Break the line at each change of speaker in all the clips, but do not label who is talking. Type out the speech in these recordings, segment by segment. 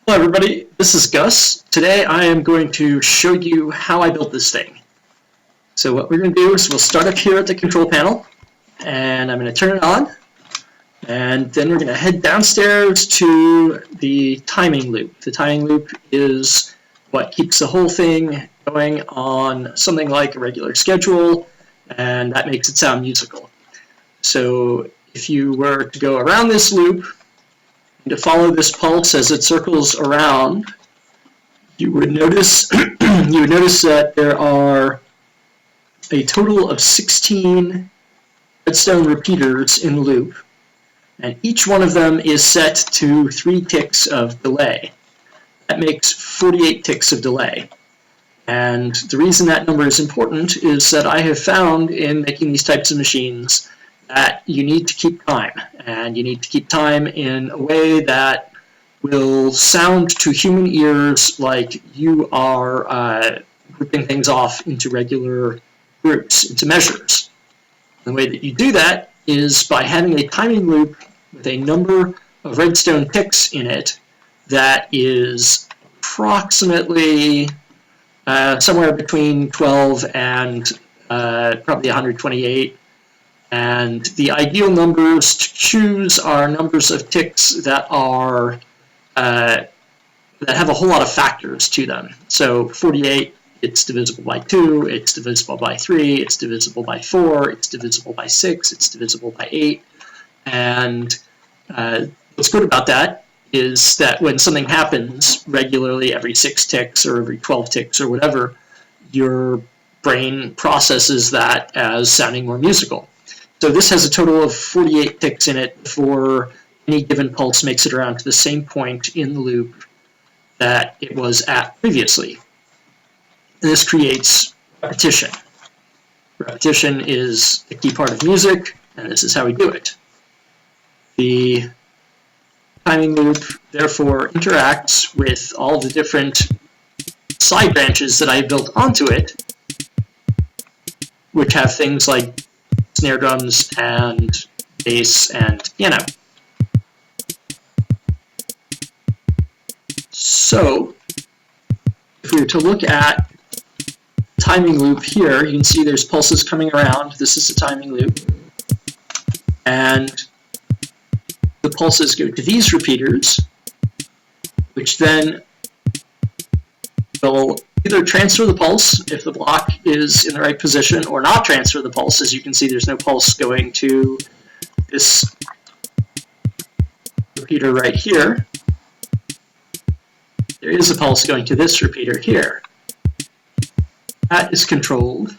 Hello everybody, this is Gus. Today I am going to show you how I built this thing. So what we're going to do is we'll start up here at the control panel, and I'm going to turn it on, and then we're going to head downstairs to the timing loop. The timing loop is what keeps the whole thing going on something like a regular schedule, and that makes it sound musical. So if you were to go around this loop, to follow this pulse as it circles around, you would notice that there are a total of 16 redstone repeaters in the loop, and each one of them is set to 3 ticks of delay. That makes 48 ticks of delay. And the reason that number is important is that I have found in making these types of machines that you need to keep time, and you need to keep time in a way that will sound to human ears like you are grouping things off into regular groups, into measures. The way that you do that is by having a timing loop with a number of redstone ticks in it that is approximately somewhere between 12 and probably 128. And the ideal numbers to choose are numbers of ticks that are that have a whole lot of factors to them. So 48, it's divisible by 2, it's divisible by 3, it's divisible by 4, it's divisible by 6, it's divisible by 8. And what's good about that is that when something happens regularly every 6 ticks or every 12 ticks or whatever, your brain processes that as sounding more musical. So this has a total of 48 ticks in it before any given pulse makes it around to the same point in the loop that it was at previously. And this creates repetition. Repetition is the key part of music, and this is how we do it. The timing loop, therefore, interacts with all the different side branches that I built onto it, which have things like snare drums and bass and piano. So if we were to look at the timing loop here, you can see there's pulses coming around. This is the timing loop. And the pulses go to these repeaters, which then will either transfer the pulse if the block is in the right position, or not transfer the pulse. As you can see, there's no pulse going to this repeater right here. There is a pulse going to this repeater here. That is controlled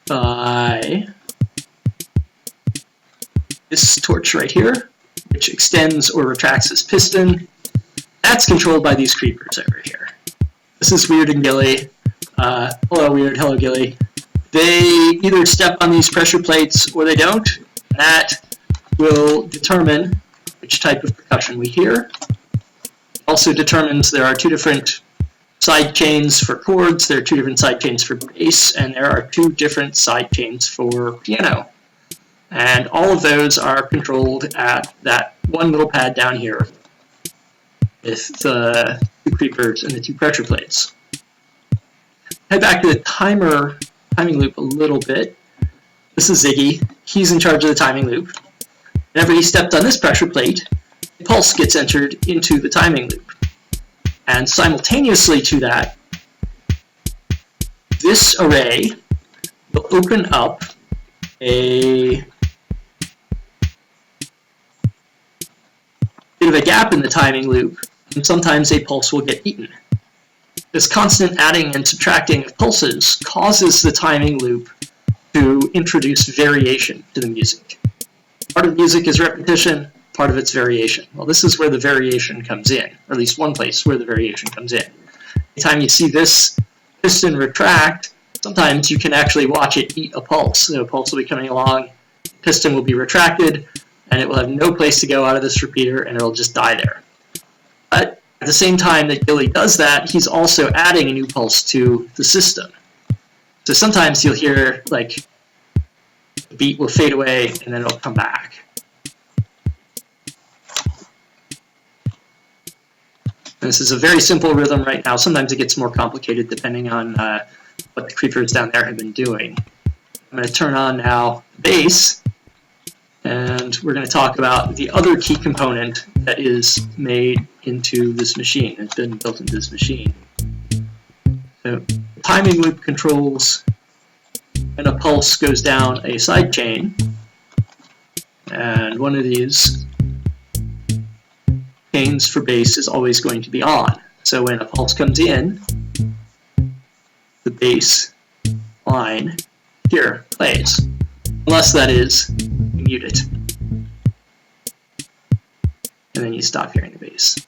by this torch right here, which extends or retracts this piston. That's controlled by these creepers over here. This is Weird and Gilly. Hello Weird, hello Gilly. They either step on these pressure plates or they don't. That will determine which type of percussion we hear. It also determines there are 2 different side chains for chords, there are 2 different side chains for bass, and there are 2 different side chains for piano. And all of those are controlled at that one little pad down here with the 2 creepers and the 2 pressure plates. Head back to the timing loop a little bit. This is Ziggy. He's in charge of the timing loop. Whenever he stepped on this pressure plate, a pulse gets entered into the timing loop. And simultaneously to that, this array will open up a bit of a gap in the timing loop, and sometimes a pulse will get eaten. This constant adding and subtracting of pulses causes the timing loop to introduce variation to the music. Part of music is repetition, part of it's variation. Well, this is where the variation comes in, or at least one place where the variation comes in. Anytime you see this piston retract, sometimes you can actually watch it eat a pulse. So a pulse will be coming along, the piston will be retracted, and it will have no place to go out of this repeater, and it'll just die there. But at the same time that Gilly does that, he's also adding a new pulse to the system. So sometimes you'll hear, like, the beat will fade away, and then it'll come back. This is a very simple rhythm right now. Sometimes it gets more complicated depending on what the creepers down there have been doing. I'm going to turn on now the base, and we're going to talk about the other key component that is made into this machine. It's been built into this machine. So, timing loop controls when a pulse goes down a side chain, and one of these chains for base is always going to be on. So when a pulse comes in, the base line here plays, unless that is, you mute it. And then you stop hearing the bass.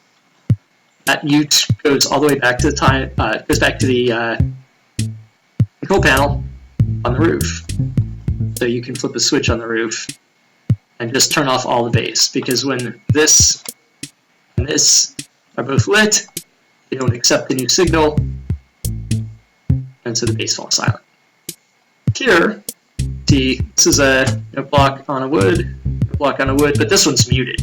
That mute goes all the way back to the control panel on the roof. So you can flip a switch on the roof and just turn off all the bass, because when this and this are both lit, they don't accept the new signal, and so the bass falls silent. Here, see, this is a block on a wood, but this one's muted.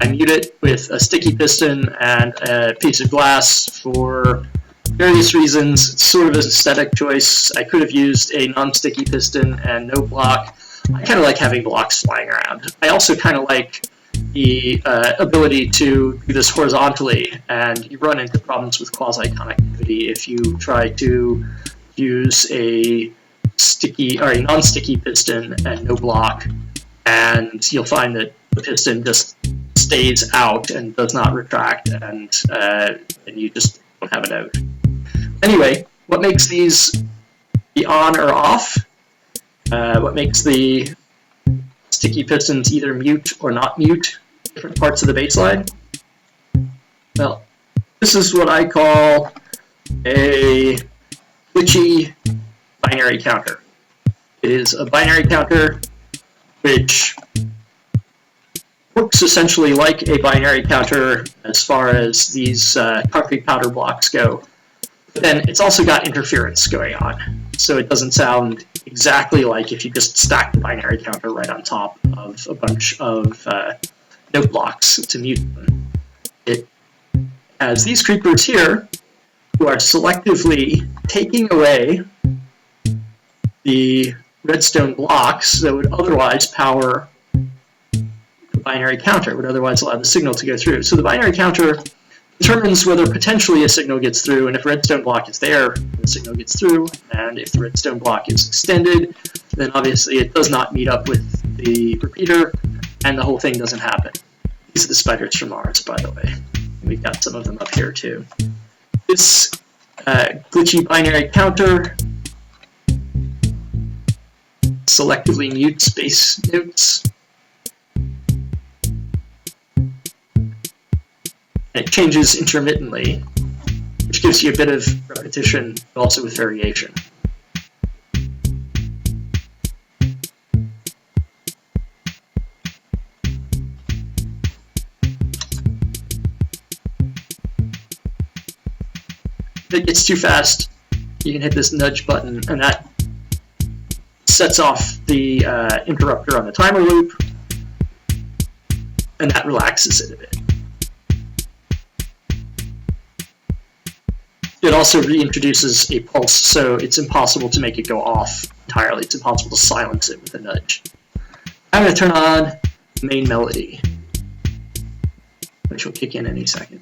I mute it with a sticky piston and a piece of glass for various reasons. It's sort of an aesthetic choice. I could have used a non-sticky piston and no block. I kind of like having blocks flying around. I also kind of like the ability to do this horizontally, and you run into problems with quasi-connectivity if you try to use a sticky or a non-sticky piston and no block, and you'll find that the piston just stays out and does not retract, and you just don't have a node. Anyway, what makes these be on or off? What makes the sticky pistons either mute or not mute different parts of the baseline? Well, this is what I call a glitchy binary counter. It is a binary counter which works essentially like a binary counter as far as these concrete powder blocks go. But then it's also got interference going on, so it doesn't sound exactly like if you just stack the binary counter right on top of a bunch of note blocks to mute them. It has these creepers here who are selectively taking away the redstone blocks that would otherwise power the binary counter, would otherwise allow the signal to go through. So the binary counter determines whether potentially a signal gets through, and if a redstone block is there, the signal gets through, and if the redstone block is extended, then obviously it does not meet up with the repeater, and the whole thing doesn't happen. These are the spiders from Mars, by the way. We've got some of them up here too. This glitchy binary counter selectively mutes base notes. It changes intermittently, which gives you a bit of repetition, but also with variation. If it gets too fast, you can hit this nudge button, and that sets off the interrupter on the timer loop, and that relaxes it a bit. It also reintroduces a pulse, so it's impossible to make it go off entirely. It's impossible to silence it with a nudge. I'm going to turn on the main melody, which will kick in any second.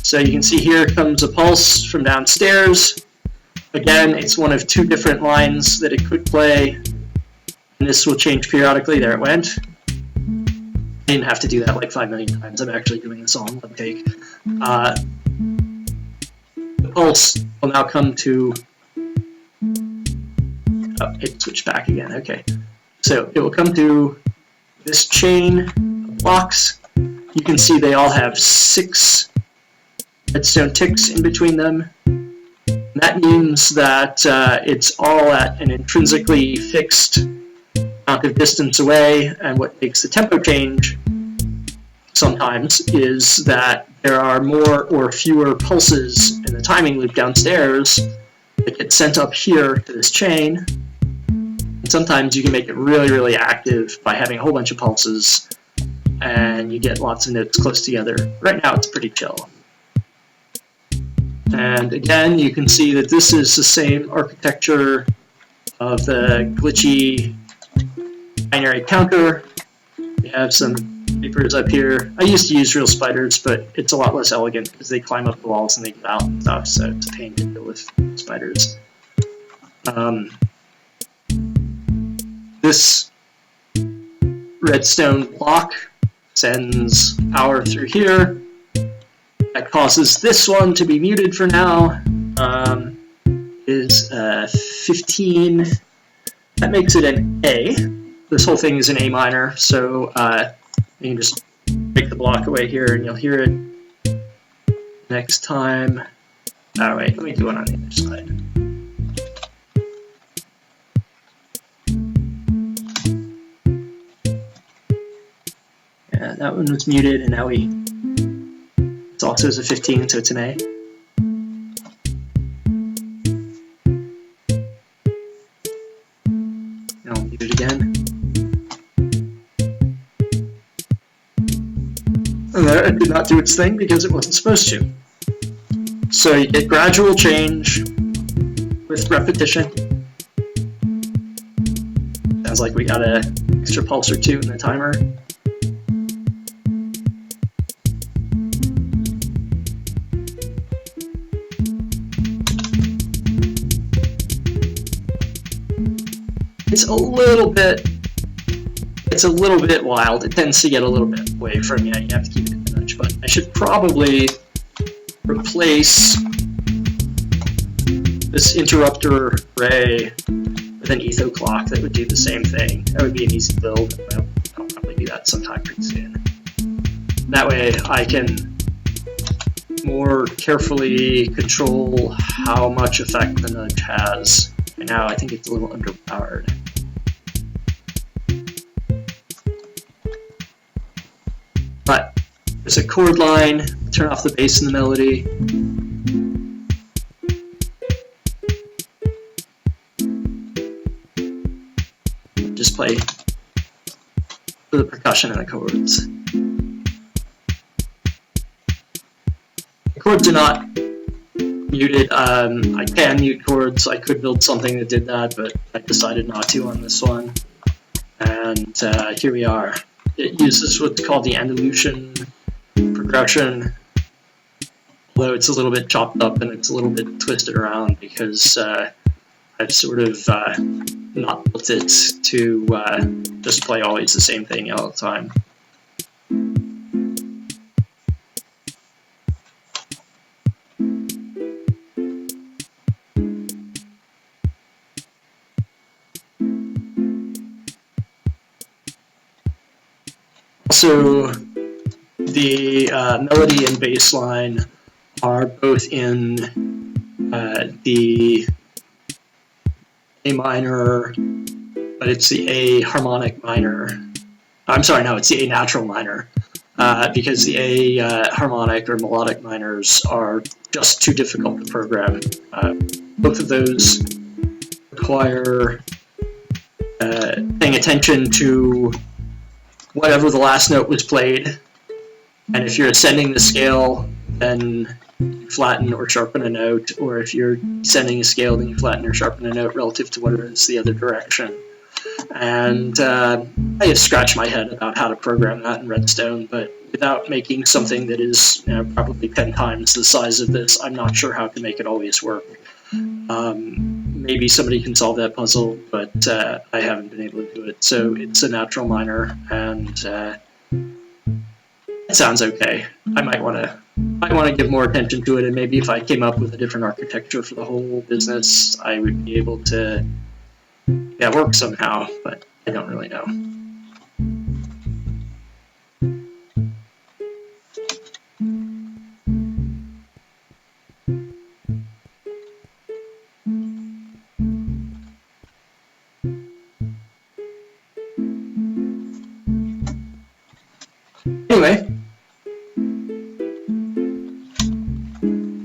So you can see here comes a pulse from downstairs. Again, it's one of two different lines that it could play, and this will change periodically. There it went. I didn't have to do that like 5 million times. I'm actually doing this all in one take. The pulse will now come to... Oh, it switched back again. Okay. So it will come to this chain of blocks. You can see they all have 6 redstone ticks in between them. That means that it's all at an intrinsically fixed amount of distance away, and what makes the tempo change sometimes is that there are more or fewer pulses in the timing loop downstairs It gets sent up here to this chain. And sometimes you can make it really, really active by having a whole bunch of pulses, and you get lots of nodes close together. Right now it's pretty chill. And again, you can see that this is the same architecture of the glitchy binary counter. We have some papers up here. I used to use real spiders, but it's a lot less elegant because they climb up the walls and they get out and stuff, so it's a pain to deal with spiders. This redstone block sends power through here. That causes this one to be muted for now. Is 15. That makes it an A. This whole thing is an A minor, so you can just break the block away here and you'll hear it next time. Oh wait, let me do it on the other side. Yeah, that one was muted, and now it's also as a 15, so it's an A. And I'll mute it again. And there, it did not do its thing because it wasn't supposed to. So you get gradual change with repetition. Sounds like we got an extra pulse or two in the timer. It's a little bit wild. It tends to get a little bit away from you. You have to keep it in touch. But I should probably replace this interrupter array with an etho clock that would do the same thing. That would be an easy build. I'll probably do that sometime pretty soon. That way I can more carefully control how much effect the nudge has. Right now I think it's a little underpowered. But there's a chord line, turn off the bass and the melody. Just play the percussion and the chords. The chords are not muted. I can mute chords. I could build something that did that, but I decided not to on this one. And here we are. It uses what's called the Andalusian progression, although it's a little bit chopped up and it's a little bit twisted around because I've sort of not built it to just play always the same thing all the time. So the melody and bass line are both in the A minor, but it's the A harmonic minor. I'm sorry, no, it's the A natural minor, because the A harmonic or melodic minors are just too difficult to program. Both of those require paying attention to whatever the last note was played, and if you're ascending the scale, then you flatten or sharpen a note, or if you're descending a scale, then you flatten or sharpen a note relative to whatever is the other direction. And I have scratched my head about how to program that in Redstone, but without making something that is probably 10 times the size of this, I'm not sure how to make it always work. Maybe somebody can solve that puzzle, but I haven't been able to do it. So it's a natural minor, and it sounds okay. I might want to give more attention to it, and maybe if I came up with a different architecture for the whole business, I would be able to work somehow, but I don't really know. Anyway,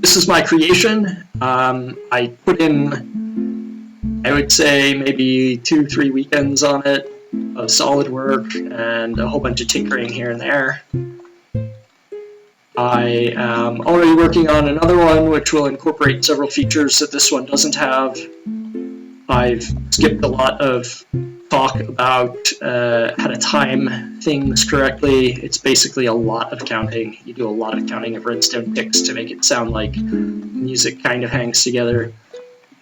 this this is my creation. I put in, I would say, maybe 2-3 weekends on it of solid work and a whole bunch of tinkering here and there. I am already working on another one which will incorporate several features that this one doesn't have. I've skipped a lot of talk about how to time things correctly. It's basically a lot of counting. You do a lot of counting of redstone ticks to make it sound like music kind of hangs together.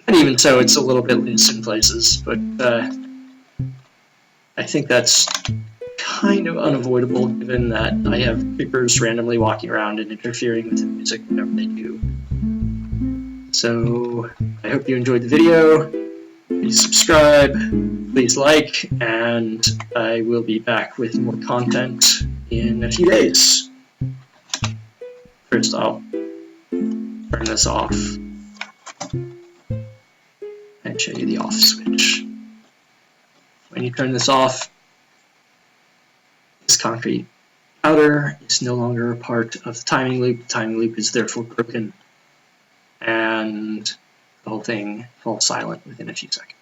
And even so, it's a little bit loose in places, but I think that's kind of unavoidable given that I have creepers randomly walking around and interfering with the music whenever they do. So I hope you enjoyed the video. Please subscribe, please like, and I will be back with more content in a few days. First, I'll turn this off and show you the off switch. When you turn this off, this concrete powder is no longer a part of the timing loop. The timing loop is therefore broken, and the whole thing falls silent within a few seconds.